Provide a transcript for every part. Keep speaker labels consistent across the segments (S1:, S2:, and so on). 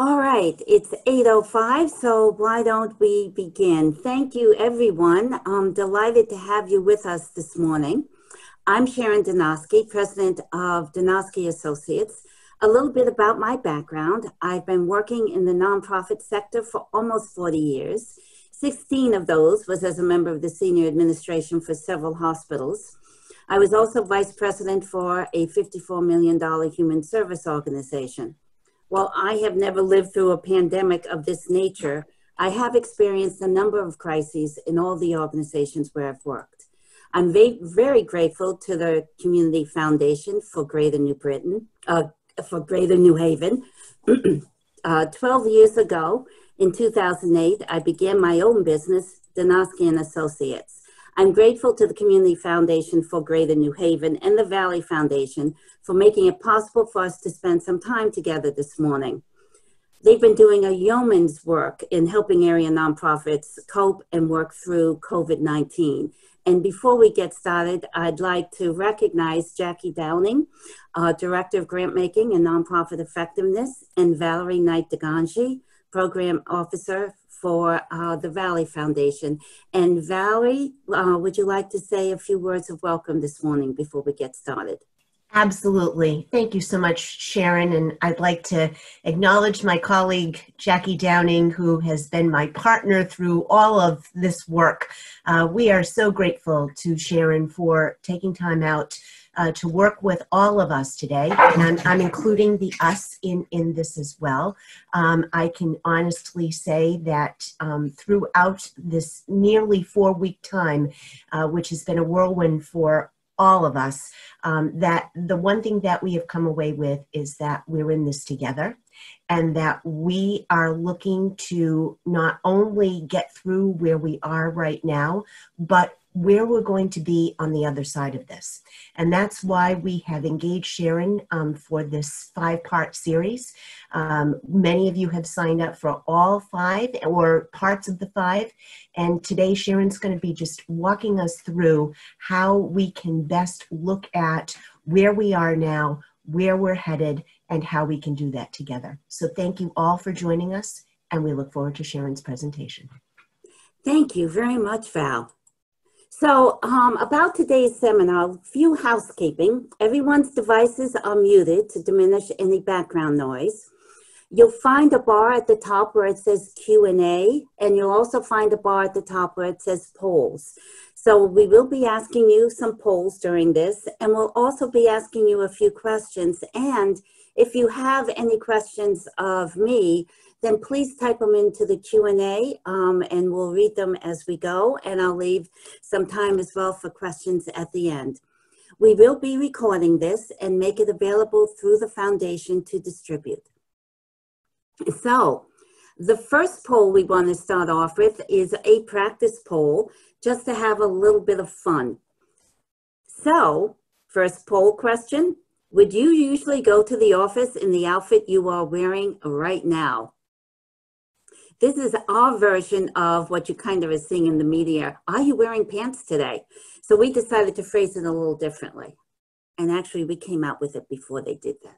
S1: All right, it's 8:05, so why don't we begin? Thank you, everyone. I'm delighted to have you with us this morning. I'm Sharon Danosky, president of Danosky Associates. A little bit about my background. I've been working in the nonprofit sector for almost 40 years. 16 of those was as a member of the senior administration for several hospitals. I was also vice president for a $54 million human service organization. While I have never lived through a pandemic of this nature, I have experienced a number of crises in all the organizations where I've worked. I'm very grateful to the Community Foundation for Greater New Haven. 12 years ago, in 2008, I began my own business, Danosky Associates. I'm grateful to the Community Foundation for Greater New Haven and the Valley Foundation for making it possible for us to spend some time together this morning. They've been doing a yeoman's work in helping area nonprofits cope and work through COVID-19. And before we get started, I'd like to recognize Jackie Downing, Director of Grant Making and Nonprofit Effectiveness, and Valerie Knight-DeGangi, Program Officer for the Valley Foundation. And Valerie, would you like to say a few words of welcome this morning before we get started?
S2: Absolutely. Thank you so much, Sharon. And I'd like to acknowledge my colleague, Jackie Downing, who has been my partner through all of this work. We are so grateful to Sharon for taking time out to work with all of us today, and I'm including the us in this as well. I can honestly say that throughout this nearly 4-week time, which has been a whirlwind for all of us, that the one thing that we have come away with is that we're in this together, and that we are looking to not only get through where we are right now, but where we're going to be on the other side of this. And that's why we have engaged Sharon for this 5-part series. Many of you have signed up for all 5 or parts of the 5. And today Sharon's going to be just walking us through how we can best look at where we are now, where we're headed, and how we can do that together. So thank you all for joining us, and we look forward to Sharon's presentation.
S1: Thank you very much, Val. So about today's seminar, few housekeeping. Everyone's devices are muted to diminish any background noise. You'll find a bar at the top where it says Q&A, and you'll also find a bar at the top where it says polls. So we will be asking you some polls during this, and we'll also be asking you a few questions. And if you have any questions of me, then please type them into the Q&A, and we'll read them as we go, and I'll leave some time as well for questions at the end. We will be recording this and make it available through the foundation to distribute. So the first poll we want to start off with is a practice poll, just to have a little bit of fun. So, first poll question, would you usually go to the office in the outfit you are wearing right now? This is our version of what you kind of are seeing in the media. Are you wearing pants today? So we decided to phrase it a little differently. And actually, we came out with it before they did that.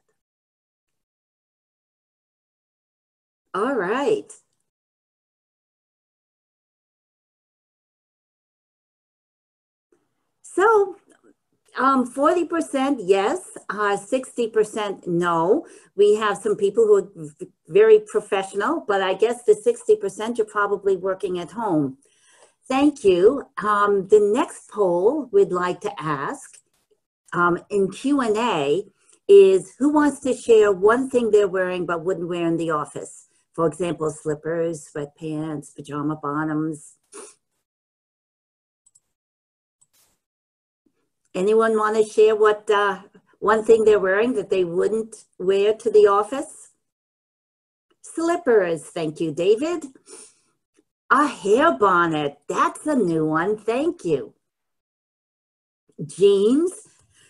S1: All right. So 40% yes, 60% no. We have some people who are very professional, but I guess the 60% you're probably working at home. Thank you. The next poll we'd like to ask in Q&A is, who wants to share one thing they're wearing but wouldn't wear in the office? For example, slippers, sweatpants, pajama bottoms. Anyone want to share what one thing they're wearing that they wouldn't wear to the office? Slippers, thank you, David. A hair bonnet, that's a new one, thank you. Jeans,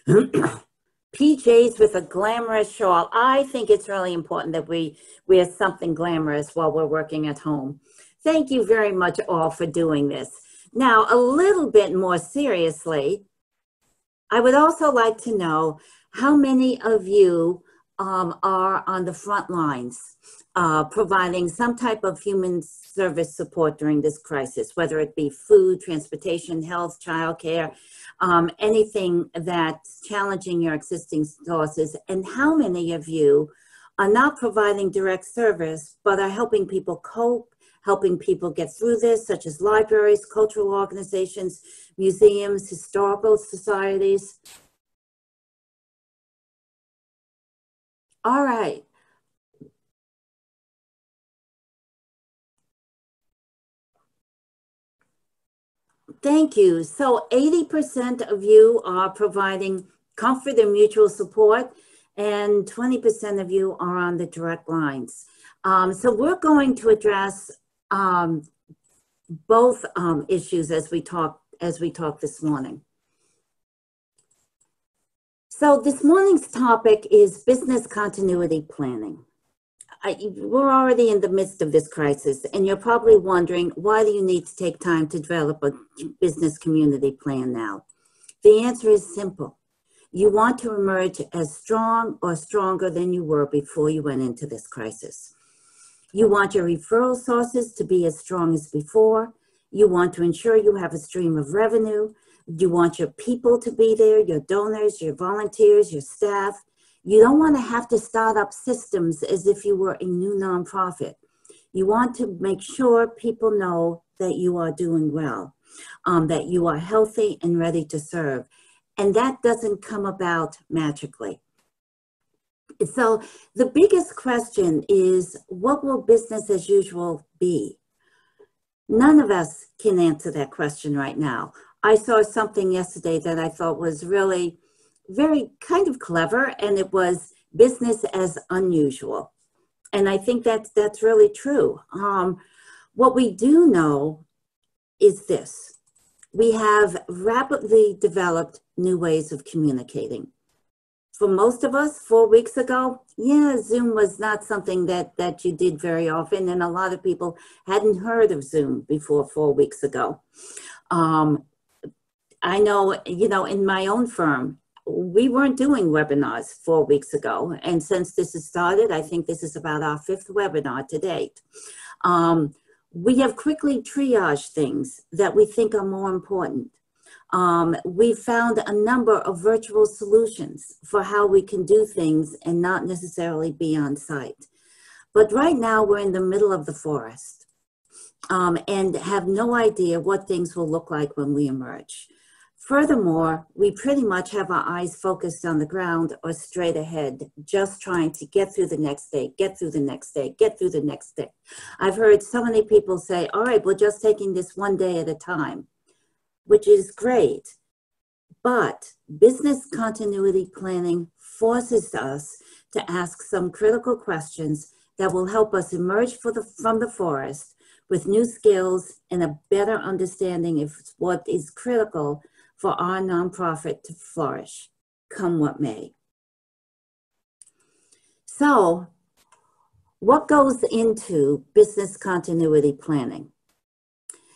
S1: PJs with a glamorous shawl. I think it's really important that we wear something glamorous while we're working at home. Thank you very much all for doing this. Now, a little bit more seriously, I would also like to know how many of you are on the front lines, providing some type of human service support during this crisis, whether it be food, transportation, health, childcare, anything that's challenging your existing sources. And how many of you are not providing direct service, but are helping people cope, helping people get through this, such as libraries, cultural organizations, museums, historical societies? All right. Thank you. So 80% of you are providing comfort and mutual support, and 20% of you are on the direct lines. So we're going to address both issues as we talk this morning. So this morning's topic is business continuity planning. We're already in the midst of this crisis, and you're probably wondering, why do you need to take time to develop a business community plan now? The answer is simple. You want to emerge as strong or stronger than you were before you went into this crisis. You want your referral sources to be as strong as before. You want to ensure you have a stream of revenue. You want your people to be there, your donors, your volunteers, your staff. You don't want to have to start up systems as if you were a new nonprofit. You want to make sure people know that you are doing well, that you are healthy and ready to serve. And that doesn't come about magically. So the biggest question is, what will business as usual be? None of us can answer that question right now. I saw something yesterday that I thought was really very kind of clever, and it was business as unusual. And I think that's really true. What we do know is this: we have rapidly developed new ways of communicating. For most of us, 4 weeks ago, Zoom was not something that you did very often, and a lot of people hadn't heard of Zoom before 4 weeks ago. I know, in my own firm, we weren't doing webinars 4 weeks ago. And since this has started, I think this is about our 5th webinar to date. We have quickly triaged things that we think are more important. We found a number of virtual solutions for how we can do things and not necessarily be on site. But right now we're in the middle of the forest and have no idea what things will look like when we emerge. Furthermore, we pretty much have our eyes focused on the ground or straight ahead, just trying to get through the next day, get through the next day, get through the next day. I've heard so many people say, all right, we're just taking this one day at a time, which is great. But business continuity planning forces us to ask some critical questions that will help us emerge from the forest with new skills and a better understanding of what is critical for our nonprofit to flourish, come what may. So, what goes into business continuity planning?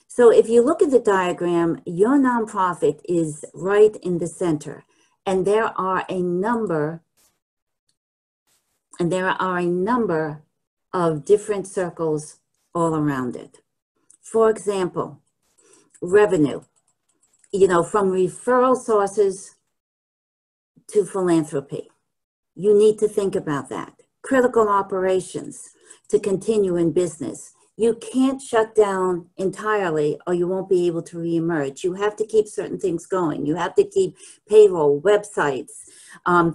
S1: So if you look at the diagram, your nonprofit is right in the center, and there are a number of different circles all around it. For example, revenue. From referral sources to philanthropy. You need to think about that. Critical operations to continue in business. You can't shut down entirely or you won't be able to reemerge. You have to keep certain things going. You have to keep payroll, websites,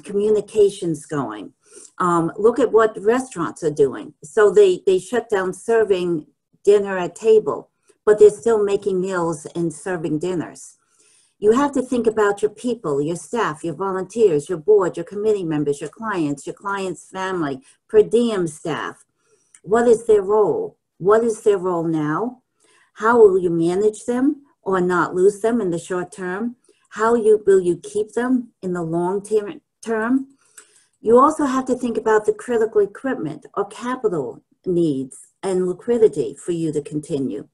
S1: communications going. Look at what restaurants are doing. So they shut down serving dinner at table, but they're still making meals and serving dinners. You have to think about your people, your staff, your volunteers, your board, your committee members, your clients' family, per diem staff. What is their role? What is their role now? How will you manage them or not lose them in the short term? How will you keep them in the long term? You also have to think about the critical equipment or capital needs and liquidity for you to continue.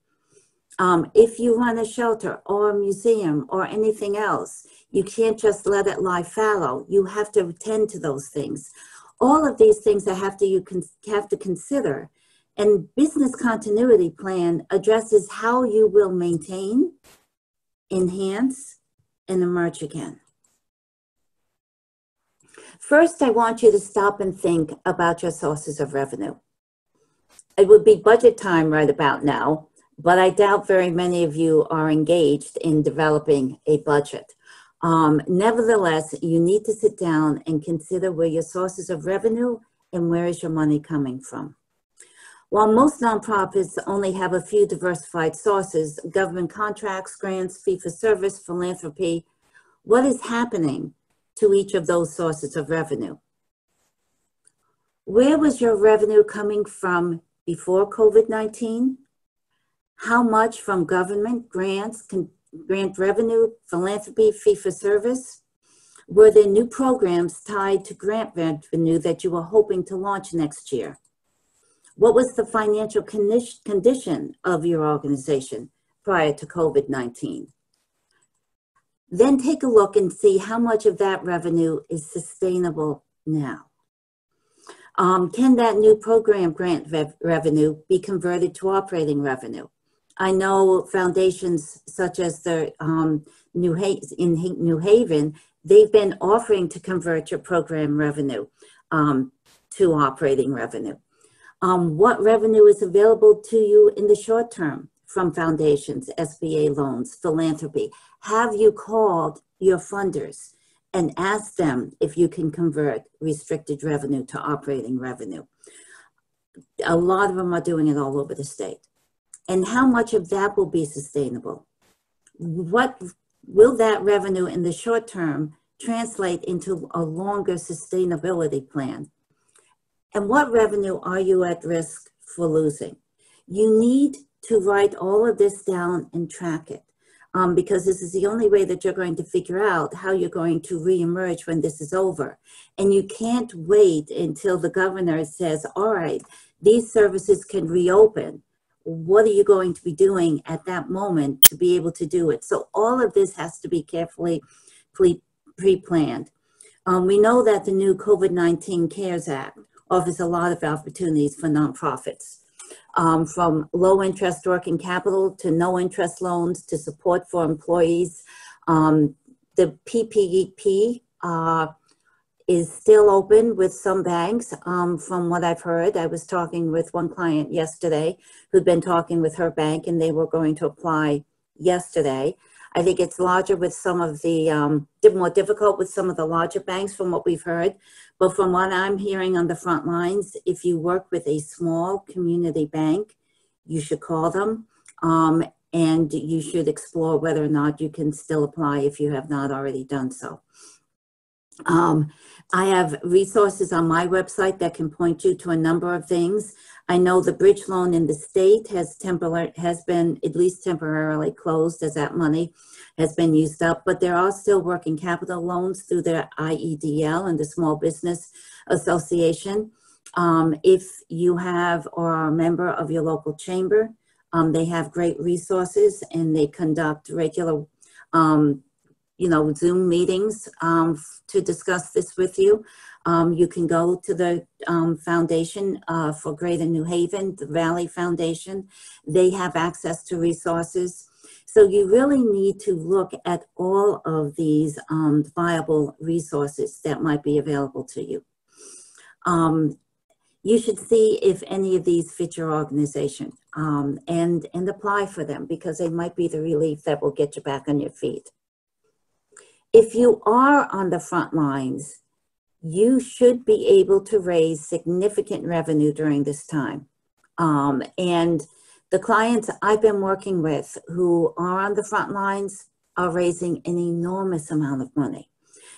S1: If you run a shelter or a museum or anything else, you can't just let it lie fallow. You have to attend to those things. All of these things that you have to consider. And business continuity plan addresses how you will maintain, enhance, and emerge again. First, I want you to stop and think about your sources of revenue. It would be budget time right about now, but I doubt very many of you are engaged in developing a budget. Nevertheless, you need to sit down and consider where your sources of revenue and where is your money coming from. While most nonprofits only have a few diversified sources, government contracts, grants, fee-for-service, philanthropy, what is happening to each of those sources of revenue? Where was your revenue coming from before COVID-19? How much from government, grants, grant revenue, philanthropy, fee-for-service? Were there new programs tied to grant revenue that you were hoping to launch next year? What was the financial condition of your organization prior to COVID-19? Then take a look and see how much of that revenue is sustainable now. Can that new program grant revenue be converted to operating revenue? I know foundations such as the in New Haven, they've been offering to convert your program revenue to operating revenue. What revenue is available to you in the short term from foundations, SBA loans, philanthropy? Have you called your funders and asked them if you can convert restricted revenue to operating revenue? A lot of them are doing it all over the state. And how much of that will be sustainable? What will that revenue in the short term translate into a longer sustainability plan? And what revenue are you at risk for losing? You need to write all of this down and track it, because this is the only way that you're going to figure out how you're going to reemerge when this is over. And you can't wait until the governor says, all right, these services can reopen. What are you going to be doing at that moment to be able to do it? So all of this has to be carefully pre-planned. We know that the new COVID-19 CARES Act offers a lot of opportunities for nonprofits, from low interest working capital to no interest loans to support for employees. The PPP is still open with some banks. From what I've heard, I was talking with one client yesterday who'd been talking with her bank, and they were going to apply yesterday. I think it's larger with some of the, more difficult with some of the larger banks from what we've heard. But from what I'm hearing on the front lines, if you work with a small community bank, you should call them, and you should explore whether or not you can still apply if you have not already done so. I have resources on my website that can point you to a number of things. I know the bridge loan in the state has been at least temporarily closed as that money has been used up, but there are still working capital loans through the IEDL and the Small Business Association. If you have or are a member of your local chamber, they have great resources, and they conduct regular Zoom meetings to discuss this with you. You can go to the Foundation for Greater New Haven, the Valley Foundation. They have access to resources. So you really need to look at all of these viable resources that might be available to you. You should see if any of these fit your organization and apply for them, because they might be the relief that will get you back on your feet. If you are on the front lines, you should be able to raise significant revenue during this time. And the clients I've been working with who are on the front lines are raising an enormous amount of money.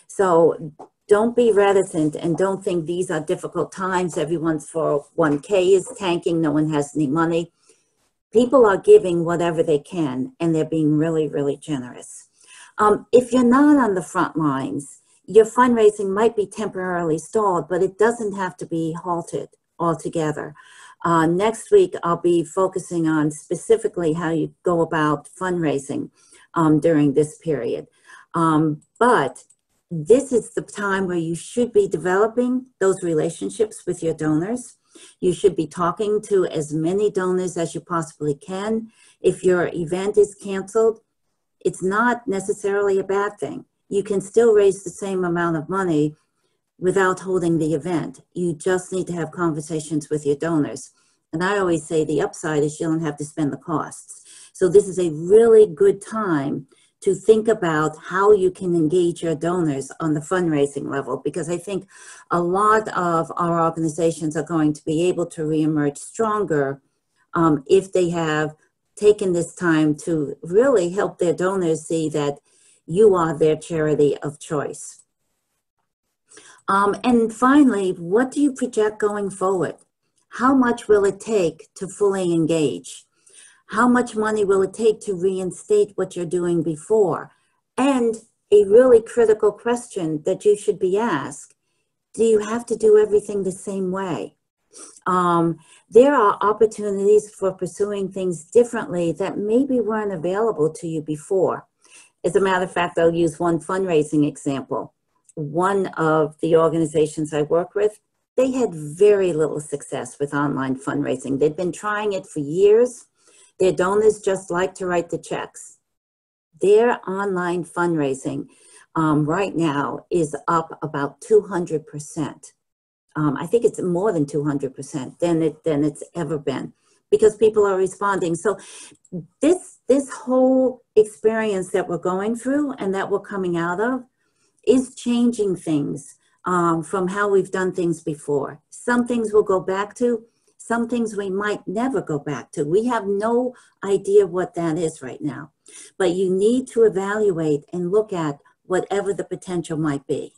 S1: So don't be reticent, and don't think these are difficult times. Everyone's 401k is tanking. No one has any money. People are giving whatever they can, and they're being really, really generous. If you're not on the front lines, your fundraising might be temporarily stalled, but it doesn't have to be halted altogether. Next week, I'll be focusing on specifically how you go about fundraising during this period. But this is the time where you should be developing those relationships with your donors. You should be talking to as many donors as you possibly can. If your event is canceled, it's not necessarily a bad thing. You can still raise the same amount of money without holding the event. You just need to have conversations with your donors. And I always say the upside is you don't have to spend the costs. So this is a really good time to think about how you can engage your donors on the fundraising level, because I think a lot of our organizations are going to be able to reemerge stronger if they have taken this time to really help their donors see that you are their charity of choice. And finally, what do you project going forward? How much will it take to fully engage? How much money will it take to reinstate what you're doing before? And a really critical question that you should be asked, do you have to do everything the same way? There are opportunities for pursuing things differently that maybe weren't available to you before. As a matter of fact, I'll use one fundraising example. One of the organizations I work with, they had very little success with online fundraising. They'd been trying it for years. Their donors just like to write the checks. Their online fundraising right now is up about 200%. I think it's more than 200% than it's ever been, because people are responding. So this whole experience that we're going through and that we're coming out of is changing things from how we've done things before. Some things we'll go back to, some things we might never go back to. We have no idea what that is right now, but you need to evaluate and look at whatever the potential might be.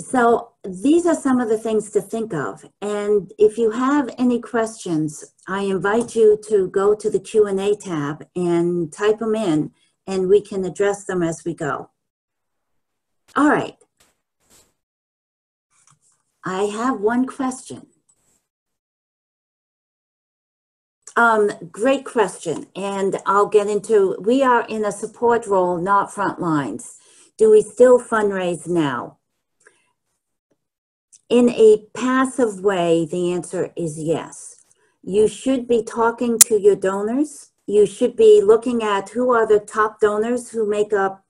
S1: So these are some of the things to think of. And if you have any questions, I invite you to go to the Q&A tab and type them in, and we can address them as we go. All right. I have one question. Great question. And I'll get into, we are in a support role, not front lines. Do we still fundraise now? In a passive way, the answer is yes. You should be talking to your donors. You should be looking at who are the top donors who make up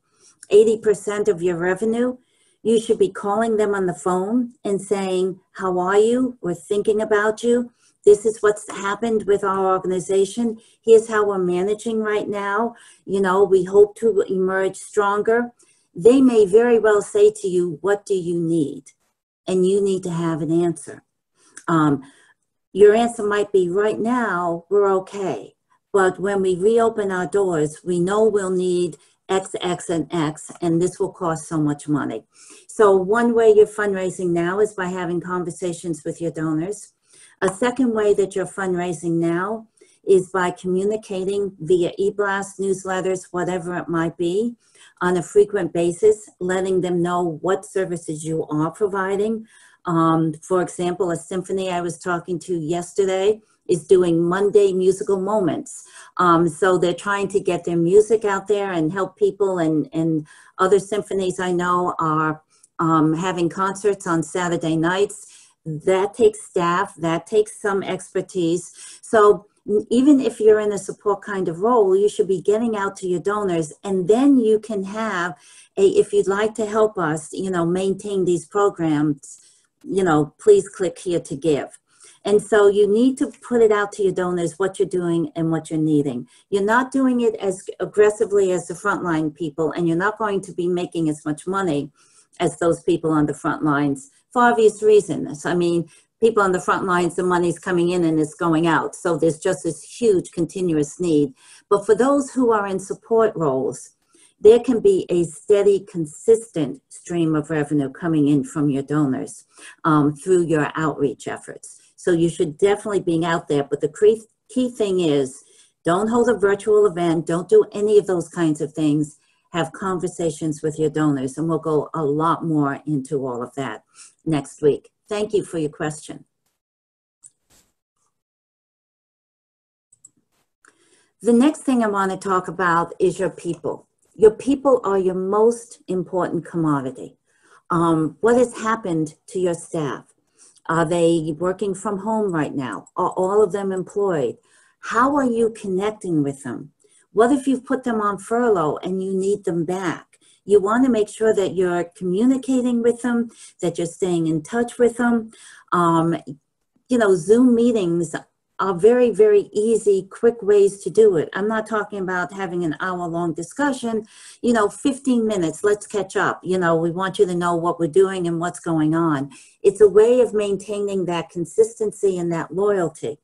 S1: 80% of your revenue. You should be calling them on the phone and saying, how are you? We're thinking about you. This is what's happened with our organization. Here's how we're managing right now. You know, we hope to emerge stronger. They may very well say to you, what do you need? And you need to have an answer. Your answer might be, right now, we're okay. But when we reopen our doors, we know we'll need X, X, and X, and this will cost so much money. So one way you're fundraising now is by having conversations with your donors. A second way that you're fundraising now is by communicating via e-blast, newsletters, whatever it might be, on a frequent basis, letting them know what services you are providing. For example, a symphony I was talking to yesterday is doing Monday musical moments. So they're trying to get their music out there and help people, and other symphonies I know are having concerts on Saturday nights. That takes staff, that takes some expertise. So even if you're in a support kind of role, you should be getting out to your donors, and then you can have if you'd like to help us, you know, maintain these programs, you know, please click here to give. And so you need to put it out to your donors what you're doing and what you're needing. You're not doing it as aggressively as the frontline people, and you're not going to be making as much money as those people on the front lines for obvious reasons. I mean, people on the front lines, the money's coming in and it's going out. So there's just this huge continuous need. But for those who are in support roles, there can be a steady, consistent stream of revenue coming in from your donors through your outreach efforts. So you should definitely be out there. But the key thing is, don't hold a virtual event. Don't do any of those kinds of things. Have conversations with your donors, and we'll go a lot more into all of that next week. Thank you for your question. The next thing I want to talk about is your people. Your people are your most important commodity. What has happened to your staff? Are they working from home right now? Are all of them employed? How are you connecting with them? What if you've put them on furlough and you need them back? You want to make sure that you're communicating with them, that you're staying in touch with them. Zoom meetings are very, very easy, quick ways to do it. I'm not talking about having an hour-long discussion, 15 minutes, let's catch up. We want you to know what we're doing and what's going on. It's a way of maintaining that consistency and that loyalty.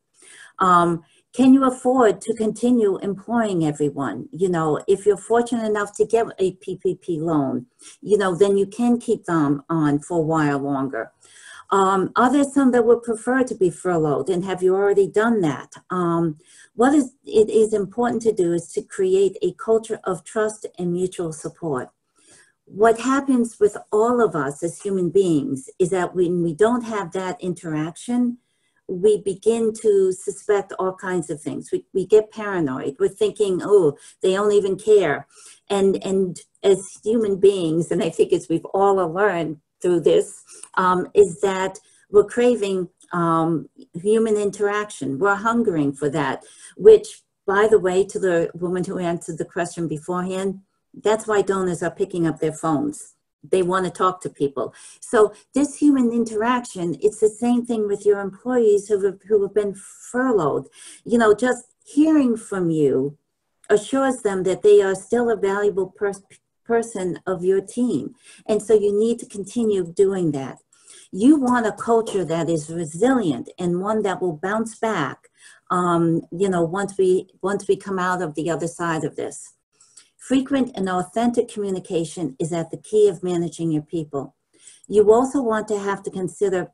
S1: Can you afford to continue employing everyone? If you're fortunate enough to get a PPP loan, then you can keep them on for a while longer. Are there some that would prefer to be furloughed, and have you already done that? What is important to do is to create a culture of trust and mutual support. What happens with all of us as human beings is that when we don't have that interaction, we begin to suspect all kinds of things. We get paranoid. We're thinking, oh, they don't even care. And as human beings, and I think as we've all learned through this, is that we're craving human interaction. We're hungering for that, which, by the way, to the woman who answered the question beforehand, that's why donors are picking up their phones. They want to talk to people. So this human interaction, it's the same thing with your employees who have been furloughed. Just hearing from you assures them that they are still a valuable person of your team. And so you need to continue doing that. You want a culture that is resilient and one that will bounce back, once we come out of the other side of this. Frequent and authentic communication is at the key of managing your people. You also want to have to consider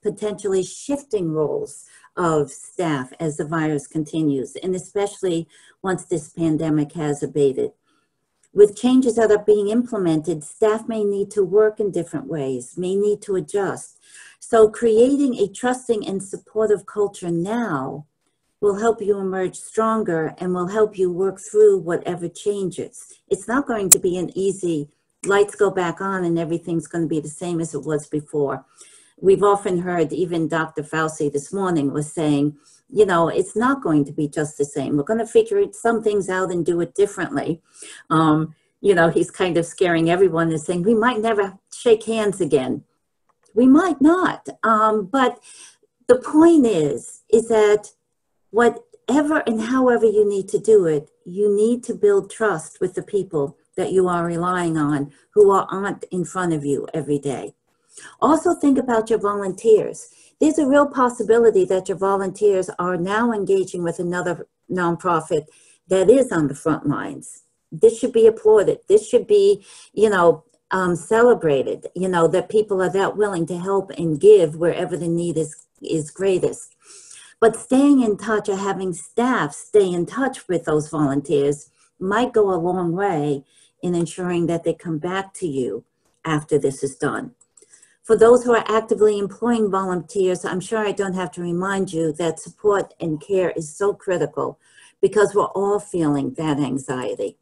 S1: potentially shifting roles of staff as the virus continues, and especially once this pandemic has abated. With changes that are being implemented, staff may need to work in different ways, may need to adjust. So creating a trusting and supportive culture now will help you emerge stronger and will help you work through whatever changes. It's not going to be an easy, lights go back on and everything's going to be the same as it was before. We've often heard, even Dr. Fauci this morning was saying, it's not going to be just the same. We're going to figure some things out and do it differently. He's kind of scaring everyone and saying, we might never shake hands again. We might not. But the point is that whatever and however you need to do it, you need to build trust with the people that you are relying on who aren't in front of you every day. Also think about your volunteers. There's a real possibility that your volunteers are now engaging with another nonprofit that is on the front lines. This should be applauded. This should be, celebrated, that people are that willing to help and give wherever the need is greatest. But staying in touch or having staff stay in touch with those volunteers might go a long way in ensuring that they come back to you after this is done. For those who are actively employing volunteers, I'm sure I don't have to remind you that support and care is so critical because we're all feeling that anxiety.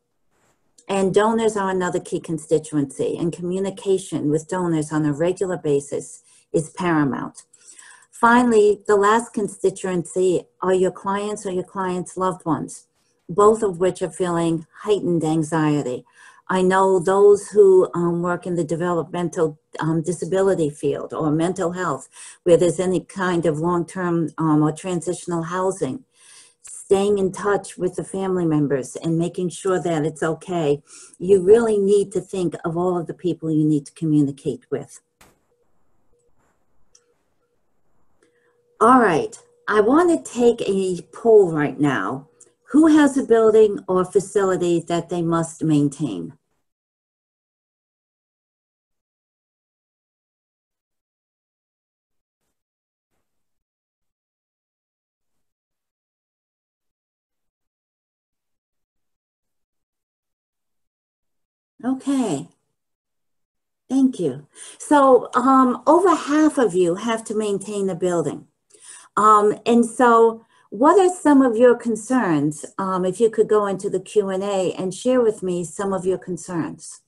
S1: And donors are another key constituency, and communication with donors on a regular basis is paramount. Finally, the last constituency are your clients or your clients' loved ones, both of which are feeling heightened anxiety. I know those who work in the developmental disability field or mental health, where there's any kind of long-term or transitional housing, staying in touch with the family members and making sure that it's okay. You really need to think of all of the people you need to communicate with. All right, I want to take a poll right now. Who has a building or facility that they must maintain? Okay, thank you. So over half of you have to maintain a building. And so What are some of your concerns? If you could go into the Q&A and share with me some of your concerns.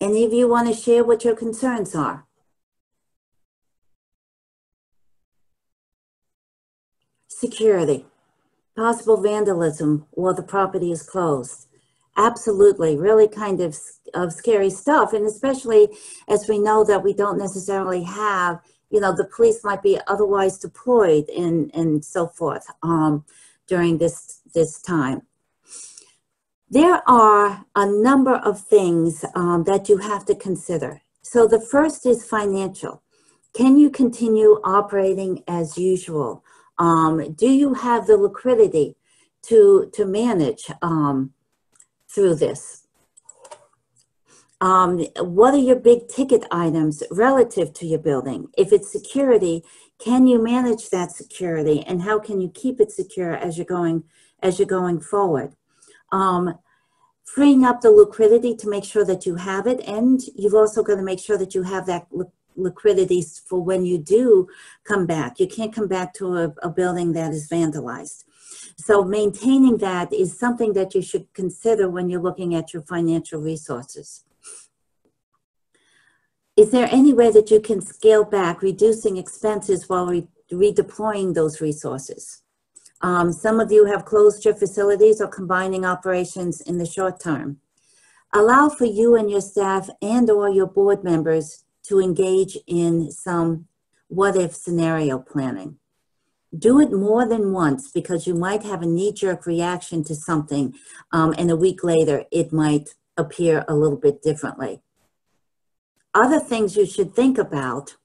S1: Any of you want to share what your concerns are? Security, possible vandalism while the property is closed. Absolutely, really kind of scary stuff. And especially as we know that we don't necessarily have, you know, the police might be otherwise deployed and so forth during this time. There are a number of things that you have to consider. So the first is financial. Can you continue operating as usual? Do you have the liquidity to manage through this? What are your big ticket items relative to your building? If it's security, can you manage that security, and how can you keep it secure as you're going forward? Freeing up the liquidity to make sure that you have it, and you've also got to make sure that you have that liquidity for when you do come back. You can't come back to a building that is vandalized. So maintaining that is something that you should consider when you're looking at your financial resources. Is there any way that you can scale back, reducing expenses while redeploying those resources? Some of you have closed your facilities or combining operations in the short term. Allow for you and your staff and or your board members to engage in some what-if scenario planning. Do it more than once, because you might have a knee-jerk reaction to something and a week later it might appear a little bit differently. Other things you should think about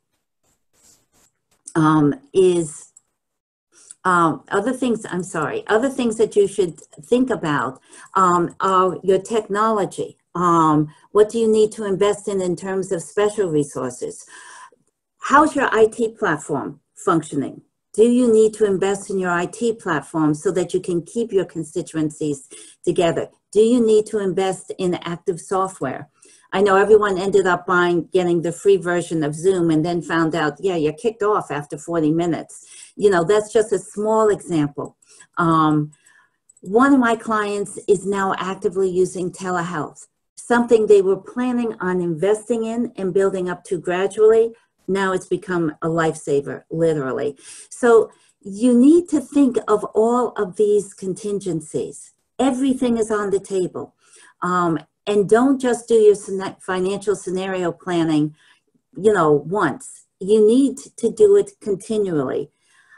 S1: other things that you should think about are your technology. What do you need to invest in terms of special resources? How's your IT platform functioning? Do you need to invest in your IT platform so that you can keep your constituencies together? Do you need to invest in active software? I know everyone ended up getting the free version of Zoom and then found out, yeah, you're kicked off after 40 minutes. You know, that's just a small example. One of my clients is now actively using telehealth, something they were planning on investing in and building up to gradually. Now it's become a lifesaver, literally. So you need to think of all of these contingencies. Everything is on the table. And don't just do your financial scenario planning, you know, once. You need to do it continually.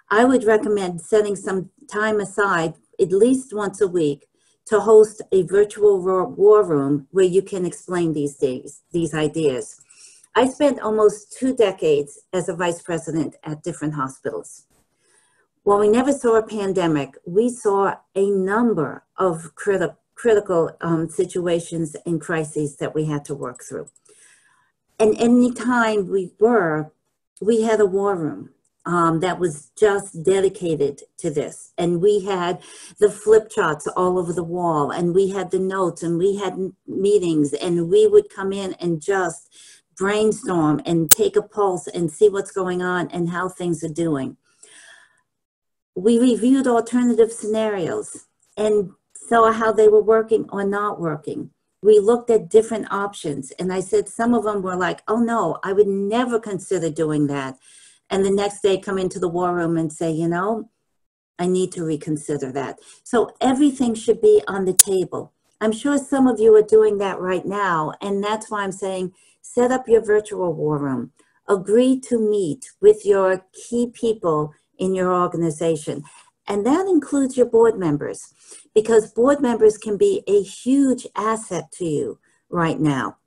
S1: I would recommend setting some time aside, at least once a week, to host a virtual war room where you can explain these ideas. I spent almost 2 decades as a vice president at different hospitals. While we never saw a pandemic, we saw a number of critical situations and crises that we had to work through. And any time we had a war room that was just dedicated to this. And we had the flip charts all over the wall, and we had the notes, and we had meetings, and we would come in and just brainstorm and take a pulse and see what's going on and how things are doing. We reviewed alternative scenarios and saw how they were working or not working. We looked at different options, and I said some of them were like, oh no, I would never consider doing that. And the next day come into the war room and say, you know, I need to reconsider that. So everything should be on the table. I'm sure some of you are doing that right now, and that's why I'm saying set up your virtual war room. Agree to meet with your key people in your organization. And that includes your board members, because board members can be a huge asset to you right now.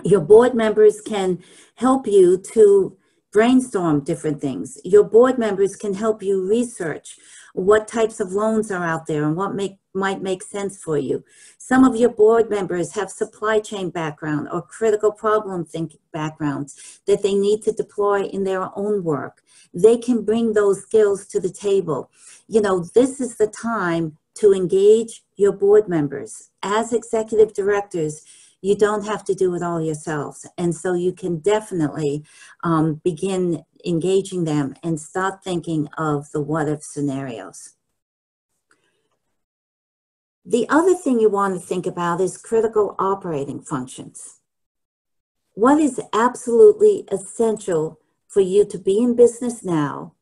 S1: Your board members can help you to brainstorm different things. Your board members can help you research what types of loans are out there and what might make sense for you. Some of your board members have supply chain background or critical problem thinking backgrounds that they need to deploy in their own work. They can bring those skills to the table. You know, this is the time to engage your board members. As executive directors, you don't have to do it all yourselves. And so you can definitely begin engaging them and start thinking of the what if scenarios. The other thing you want to think about is critical operating functions. What is absolutely essential for you to be in business now,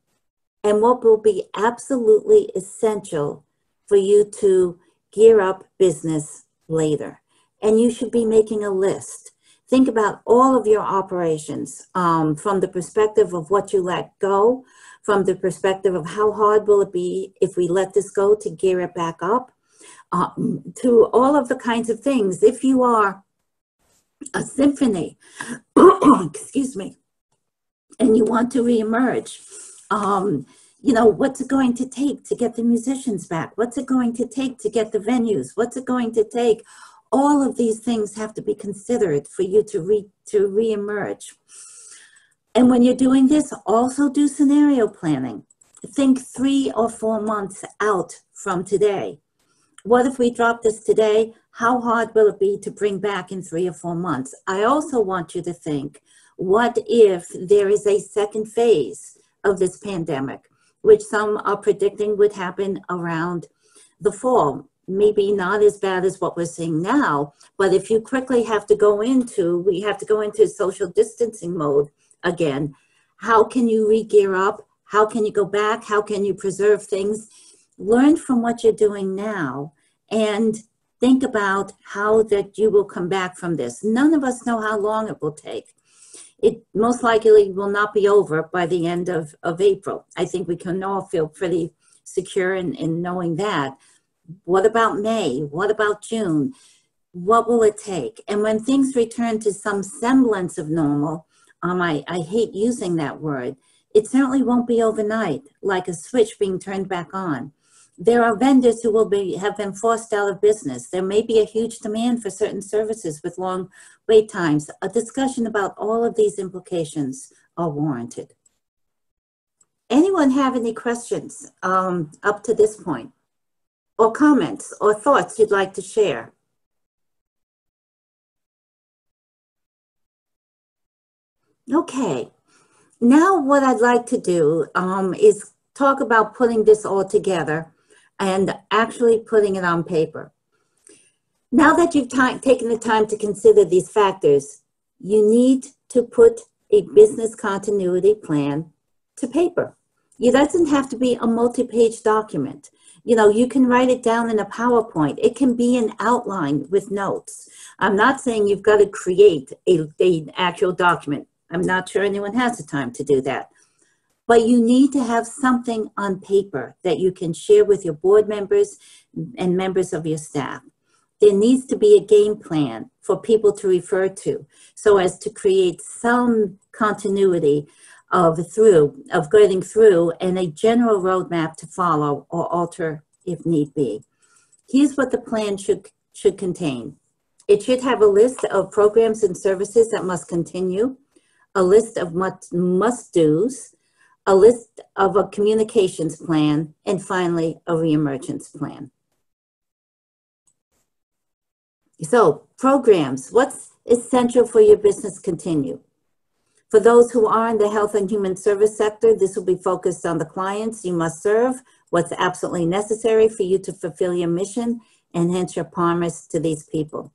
S1: and what will be absolutely essential for you to gear up business later? And you should be making a list. Think about all of your operations from the perspective of what you let go, from the perspective of how hard will it be if we let this go to gear it back up, to all of the kinds of things. If you are a symphony, excuse me, and you want to reemerge, you know, what's it going to take to get the musicians back? What's it going to take to get the venues? What's it going to take? All of these things have to be considered for you to reemerge. And when you're doing this, also do scenario planning. Think 3 or 4 months out from today. What if we drop this today? How hard will it be to bring back in 3 or 4 months? I also want you to think, what if there is a second phase of this pandemic, which some are predicting would happen around the fall? Maybe not as bad as what we're seeing now, but if you quickly have to go into, we have to go into social distancing mode again, how can you re-gear up? How can you go back? How can you preserve things? Learn from what you're doing now and think about how that you will come back from this. None of us know how long it will take. It most likely will not be over by the end of April. I think we can all feel pretty secure in knowing that. What about May? What about June? What will it take? And when things return to some semblance of normal, I hate using that word, it certainly won't be overnight, like a switch being turned back on. There are vendors who will have been forced out of business. There may be a huge demand for certain services with long wait times. A discussion about all of these implications are warranted. Anyone have any questions up to this point? Or comments or thoughts you'd like to share? Okay, now what I'd like to do is talk about putting this all together and actually putting it on paper. Now that you've taken the time to consider these factors, you need to put a business continuity plan to paper. It doesn't have to be a multi-page document. You know, you can write it down in a PowerPoint. It can be an outline with notes. I'm not saying you've got to create an actual document. I'm not sure anyone has the time to do that. But you need to have something on paper that you can share with your board members and members of your staff. There needs to be a game plan for people to refer to so as to create some continuity of getting through and a general roadmap to follow or alter if need be. Here's what the plan should contain. It should have a list of programs and services that must continue, a list of must-dos, a list of a communications plan, and finally, a reemergence plan. So, programs, what's essential for your business continue? For those who are in the health and human service sector, this will be focused on the clients you must serve, what's absolutely necessary for you to fulfill your mission, and hence your promise to these people.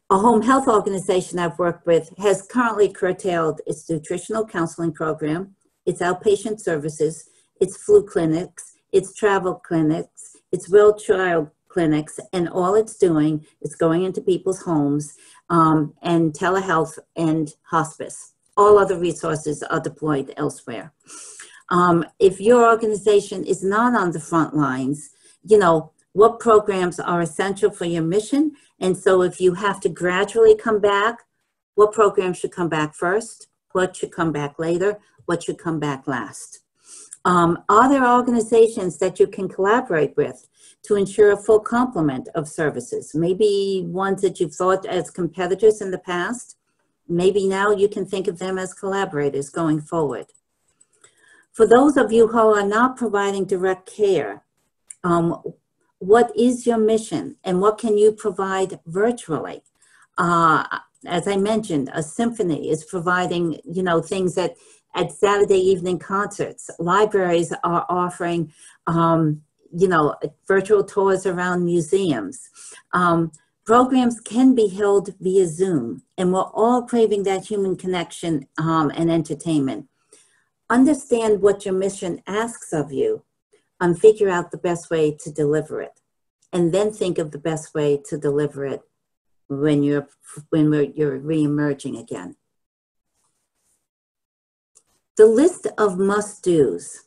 S1: A home health organization I've worked with has currently curtailed its nutritional counseling program, its outpatient services, its flu clinics, its travel clinics, its real child clinics, and all it's doing is going into people's homes and telehealth and hospice. All other resources are deployed elsewhere. If your organization is not on the front lines, you know, what programs are essential for your mission? And so if you have to gradually come back, what programs should come back first? What should come back later? What should come back last? Are there organizations that you can collaborate with to ensure a full complement of services? Maybe ones that you've thought as competitors in the past. Maybe now you can think of them as collaborators going forward. For those of you who are not providing direct care, what is your mission and what can you provide virtually? As I mentioned, a symphony is providing, things that at Saturday evening concerts. Libraries are offering, virtual tours around museums. Programs can be held via Zoom, and we're all craving that human connection and entertainment. Understand what your mission asks of you and figure out the best way to deliver it. And then think of the best way to deliver it when you're re-emerging again. The list of must-dos,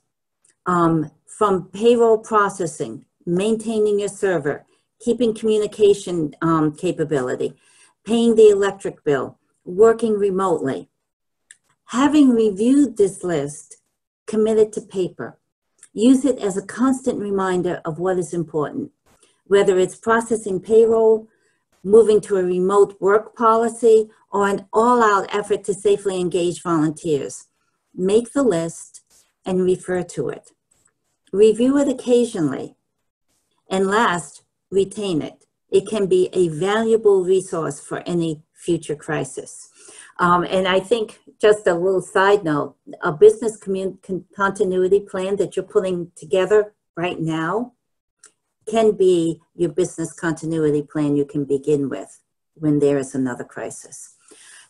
S1: from payroll processing, maintaining your server, keeping communication capability, paying the electric bill, working remotely. Having reviewed this list, commit it to paper. Use it as a constant reminder of what is important, whether it's processing payroll, moving to a remote work policy, or an all-out effort to safely engage volunteers. Make the list and refer to it. Review it occasionally. And last, retain it. It can be a valuable resource for any future crisis. And I think, just a little side note, a business continuity plan that you're putting together right now can be your business continuity plan you can begin with when there is another crisis.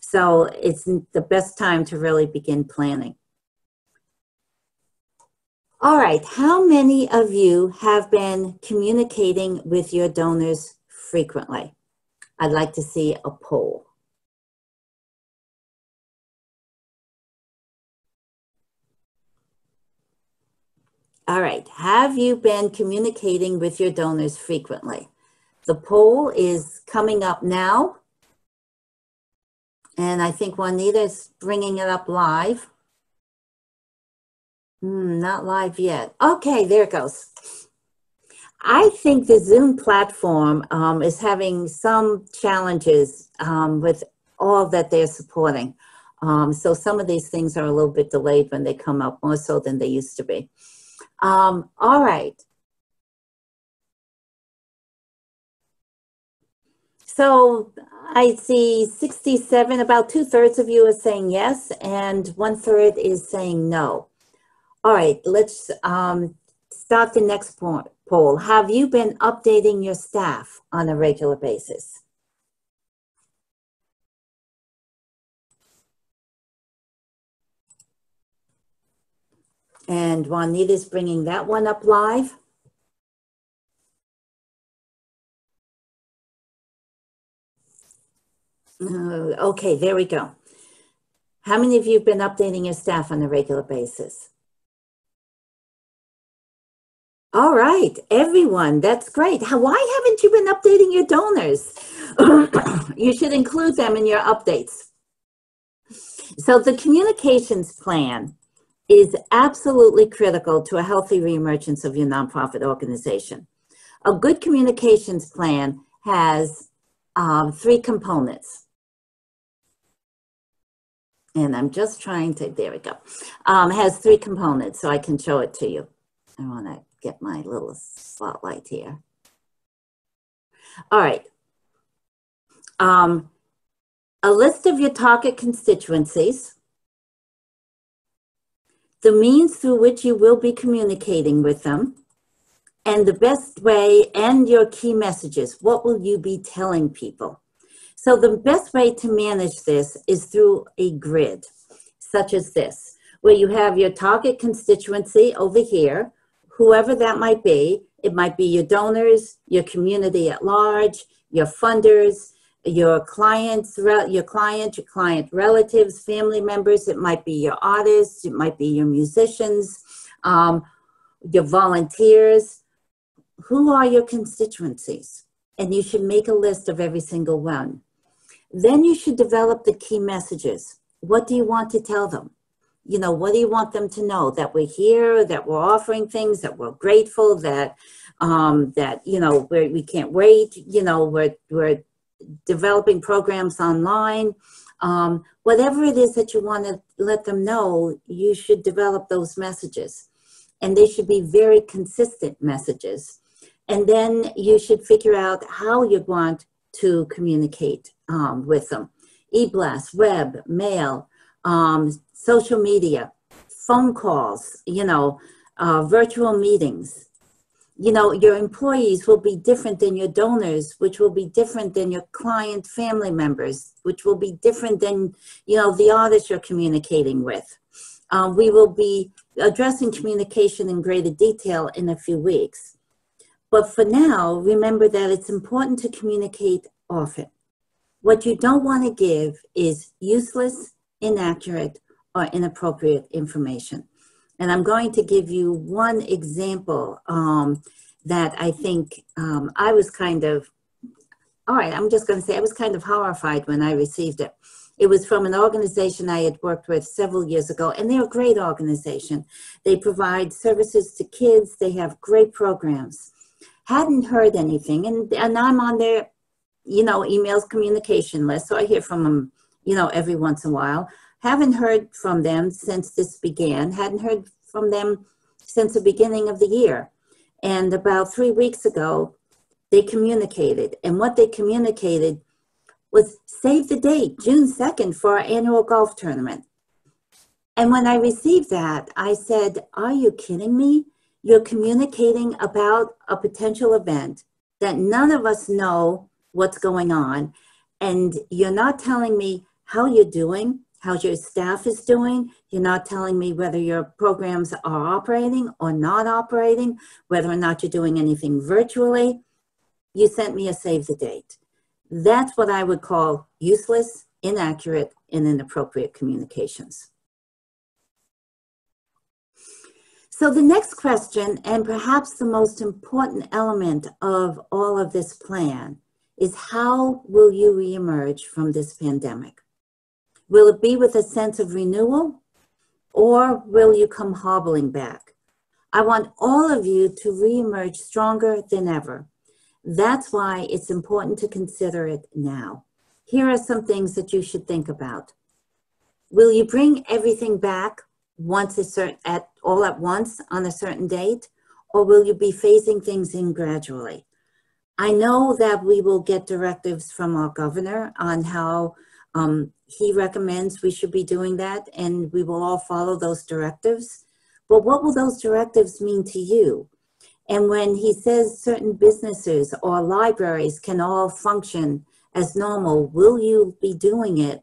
S1: So it's the best time to really begin planning. All right, how many of you have been communicating with your donors frequently? I'd like to see a poll. All right, have you been communicating with your donors frequently? The poll is coming up now. And I think Juanita's bringing it up live. Not live yet. Okay, there it goes. I think the Zoom platform is having some challenges with all that they're supporting. So some of these things are a little bit delayed when they come up, more so than they used to be. All right. So I see 67, about 2/3 of you are saying yes, and 1/3 is saying no. All right, let's start the next poll. Have you been updating your staff on a regular basis? And Juanita's bringing that one up live. Okay, there we go. How many of you have been updating your staff on a regular basis? All right, everyone, that's great. Why haven't you been updating your donors? You should include them in your updates. So the communications plan is absolutely critical to a healthy reemergence of your nonprofit organization. A good communications plan has 3 components. And I'm just trying to, there we go. Has 3 components, so I can show it to you. I want to get my little spotlight here. All right. A list of your target constituencies, the means through which you will be communicating with them, and the best way, and your key messages. What will you be telling people? So the best way to manage this is through a grid, such as this, where you have your target constituency over here, whoever that might be. It might be your donors, your community at large, your funders, your client relatives, family members. It might be your artists, it might be your musicians, your volunteers. Who are your constituencies? And you should make a list of every single one. Then you should develop the key messages. What do you want to tell them? what do you want them to know? That we're here, that we're offering things, that we're grateful, that we can't wait, we're developing programs online. Whatever it is that you want to let them know, you should develop those messages. And they should be very consistent messages. And then you should figure out how you want to communicate with them. E-blast, web, mail, social media, phone calls, virtual meetings. Your employees will be different than your donors, which will be different than your client family members, which will be different than, the artists you're communicating with. We will be addressing communication in greater detail in a few weeks. But for now, remember that it's important to communicate often. What you don't want to give is useless, inaccurate, or inappropriate information. And I'm going to give you one example that I think I was kind of horrified when I received it. It was from an organization I had worked with several years ago, and they're a great organization. They provide services to kids. They have great programs. Hadn't heard anything, and I'm on their, emails communication list, so I hear from them, every once in a while. Haven't heard from them since this began. Hadn't heard from them since the beginning of the year. And about 3 weeks ago, they communicated, and what they communicated was save the date, June 2nd, for our annual golf tournament. And when I received that, I said, are you kidding me? You're communicating about a potential event that none of us know what's going on. And you're not telling me how you're doing, how your staff is doing. You're not telling me whether your programs are operating or not operating, whether or not you're doing anything virtually. You sent me a save the date. That's what I would call useless, inaccurate, and inappropriate communications. So the next question, and perhaps the most important element of all of this plan, is how will you reemerge from this pandemic? Will it be with a sense of renewal, or will you come hobbling back? I want all of you to reemerge stronger than ever. That's why it's important to consider it now. Here are some things that you should think about. Will you bring everything back all at once on a certain date, or will you be phasing things in gradually? I know that we will get directives from our governor on how he recommends we should be doing that, and we will all follow those directives. But what will those directives mean to you? And when he says certain businesses or libraries can all function as normal, will you be doing it,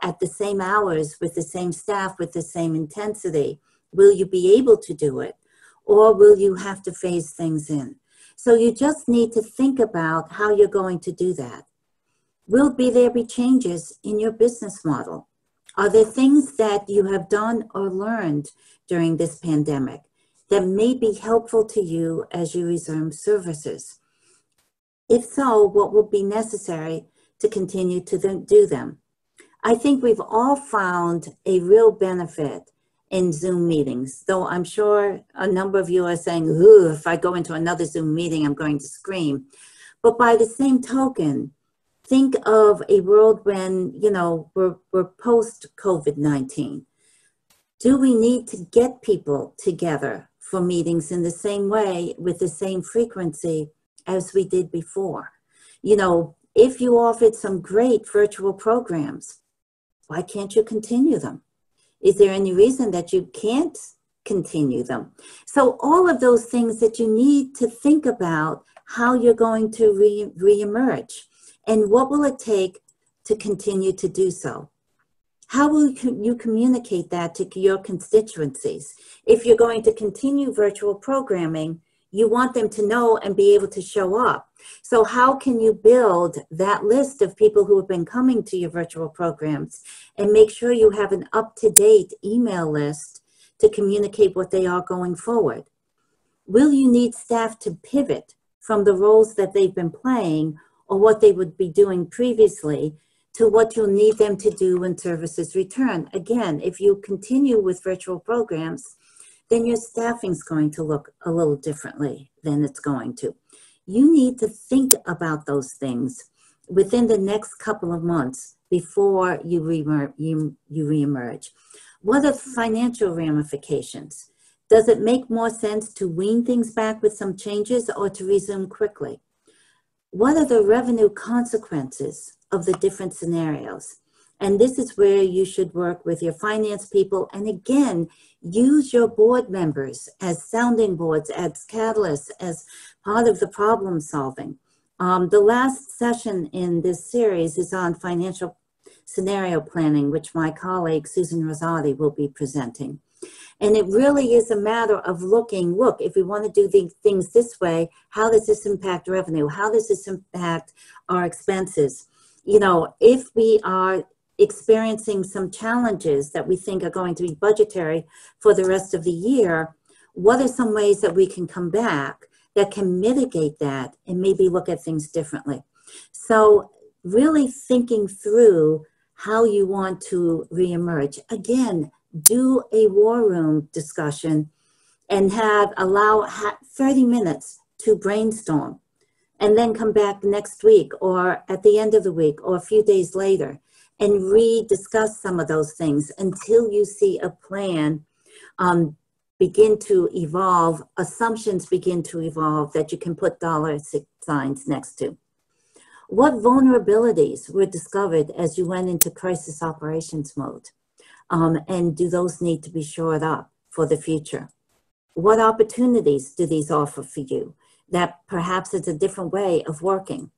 S1: at the same hours, with the same staff, with the same intensity? Will you be able to do it? Or will you have to phase things in? So you just need to think about how you're going to do that. Will there be changes in your business model? Are there things that you have done or learned during this pandemic that may be helpful to you as you resume services? If so, what will be necessary to continue to do them? I think we've all found a real benefit in Zoom meetings, though I'm sure a number of you are saying, ooh, if I go into another Zoom meeting, I'm going to scream. But by the same token, think of a world when, we're post-COVID-19. Do we need to get people together for meetings in the same way, with the same frequency as we did before? If you offered some great virtual programs, why can't you continue them? Is there any reason that you can't continue them? So all of those things that you need to think about how you're going to reemerge, and what will it take to continue to do so? How will you communicate that to your constituencies? If you're going to continue virtual programming, you want them to know and be able to show up. So how can you build that list of people who have been coming to your virtual programs and make sure you have an up-to-date email list to communicate what they are going forward? Will you need staff to pivot from the roles that they've been playing or what they would be doing previously to what you'll need them to do when services return. Again, if you continue with virtual programs, then your staffing's going to look a little differently than it's going to. You need to think about those things within the next couple of months before you reemerge. What are the financial ramifications? Does it make more sense to wean things back with some changes or to resume quickly? What are the revenue consequences of the different scenarios? And this is where you should work with your finance people. And again, use your board members as sounding boards, as catalysts, as part of the problem solving. The last session in this series is on financial scenario planning, which my colleague Susan Rosati will be presenting. And it really is a matter of looking, look, if we want to do things this way, how does this impact revenue? How does this impact our expenses? You know, if we are experiencing some challenges that we think are going to be budgetary for the rest of the year, what are some ways that we can come back that can mitigate that and maybe look at things differently? So really thinking through how you want to reemerge. Again, do a war room discussion and allow 30 minutes to brainstorm, and then come back next week or at the end of the week or a few days later and rediscuss some of those things until you see a plan begin to evolve, assumptions begin to evolve that you can put dollar signs next to. What vulnerabilities were discovered as you went into crisis operations mode? And do those need to be shored up for the future? What opportunities do these offer for you that perhaps it's a different way of working?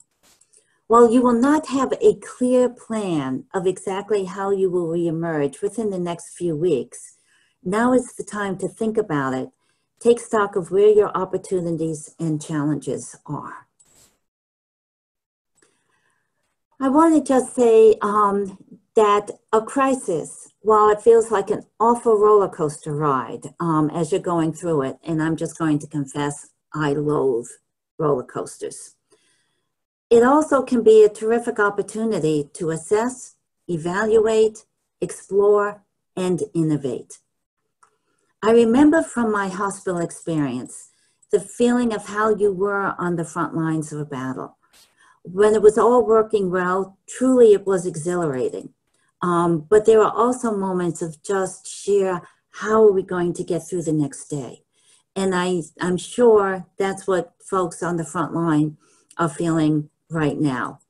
S1: While you will not have a clear plan of exactly how you will reemerge within the next few weeks, now is the time to think about it. Take stock of where your opportunities and challenges are. I want to just say that a crisis, while it feels like an awful roller coaster ride as you're going through it, and I'm just going to confess, I loathe roller coasters. It also can be a terrific opportunity to assess, evaluate, explore, and innovate. I remember from my hospital experience the feeling of how you were on the front lines of a battle. When it was all working well, truly it was exhilarating. But there are also moments of just sheer, how are we going to get through the next day? And I'm sure that's what folks on the front line are feeling right now.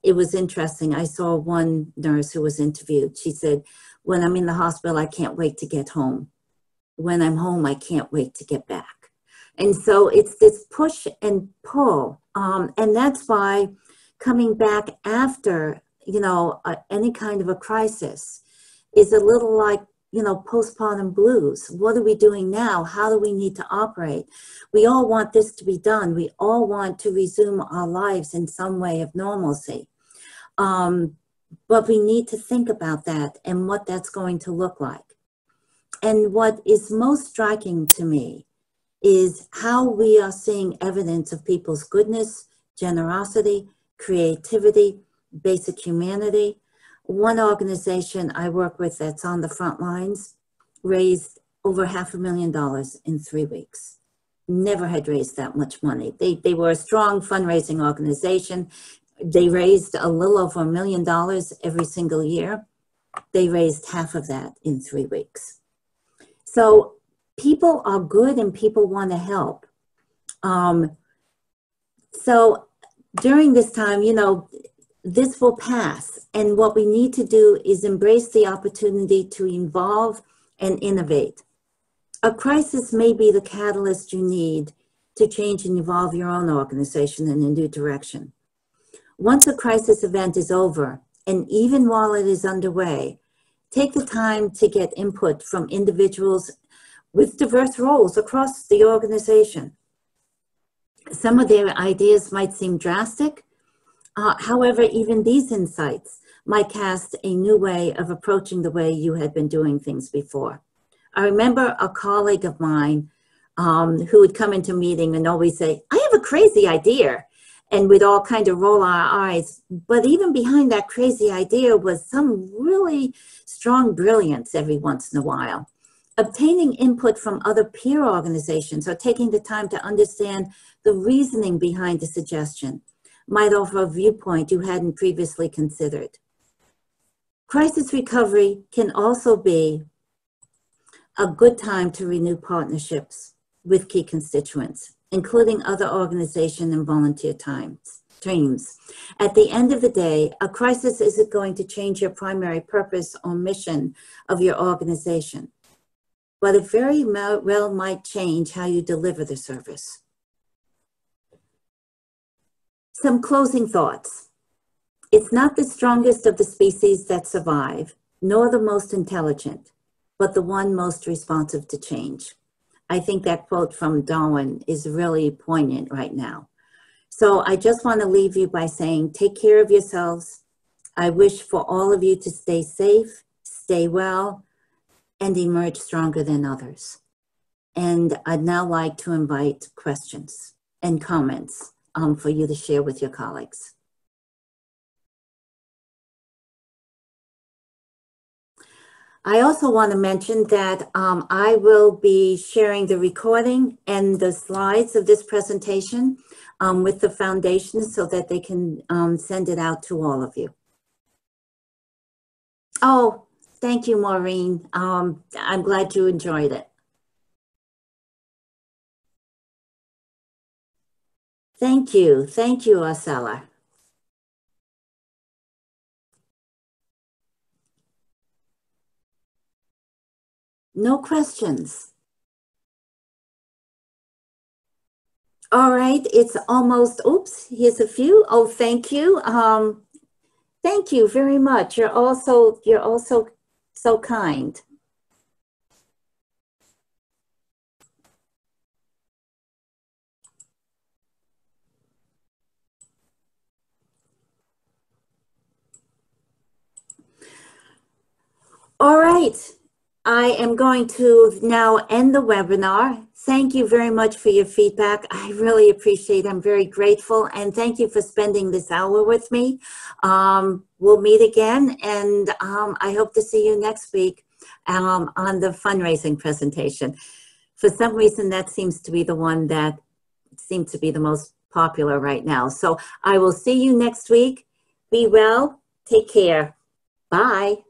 S1: It was interesting. I saw one nurse who was interviewed. She said, when I'm in the hospital, I can't wait to get home. When I'm home, I can't wait to get back. And so it's this push and pull. And that's why coming back after, you know, any kind of a crisis is a little like, you know, postpartum blues. What are we doing now? How do we need to operate? We all want this to be done. We all want to resume our lives in some way of normalcy. But we need to think about that and what that's going to look like. And what is most striking to me is how we are seeing evidence of people's goodness, generosity, creativity, basic humanity. One organization I work with that's on the front lines raised over $500,000 in 3 weeks. Never had raised that much money. They were a strong fundraising organization. They raised a little over $1 million every single year. They raised half of that in 3 weeks. So people are good and people want to help. So during this time, you know, this will pass. And what we need to do is embrace the opportunity to evolve and innovate. A crisis may be the catalyst you need to change and evolve your own organization in a new direction. Once a crisis event is over, and even while it is underway, take the time to get input from individuals with diverse roles across the organization. Some of their ideas might seem drastic. However, even these insights might cast a new way of approaching the way you had been doing things before. I remember a colleague of mine who would come into a meeting and always say, I have a crazy idea. and we'd all kind of roll our eyes. But even behind that crazy idea was some really strong brilliance every once in a while. Obtaining input from other peer organizations or taking the time to understand the reasoning behind the suggestion might offer a viewpoint you hadn't previously considered. Crisis recovery can also be a good time to renew partnerships with key constituents, including other organization and volunteer teams. At the end of the day, a crisis isn't going to change your primary purpose or mission of your organization, but it very well might change how you deliver the service. Some closing thoughts. It's not the strongest of the species that survive, nor the most intelligent, but the one most responsive to change. I think that quote from Darwin is really poignant right now. So I just want to leave you by saying, take care of yourselves. I wish for all of you to stay safe, stay well, and emerge stronger than others. And I'd now like to invite questions and comments for you to share with your colleagues. I also want to mention that I will be sharing the recording and the slides of this presentation with the foundation so that they can send it out to all of you. Oh, thank you, Maureen. I'm glad you enjoyed it. Thank you, Ursula. No questions. All right, it's almost, oops, here's a few. Oh, thank you. Thank you very much. You're also so kind. All right. I am going to now end the webinar. Thank you very much for your feedback. I really appreciate it. I'm very grateful. And thank you for spending this hour with me. We'll meet again. And I hope to see you next week on the fundraising presentation. For some reason, that seems to be the one that seems to be the most popular right now. So I will see you next week. Be well. Take care. Bye.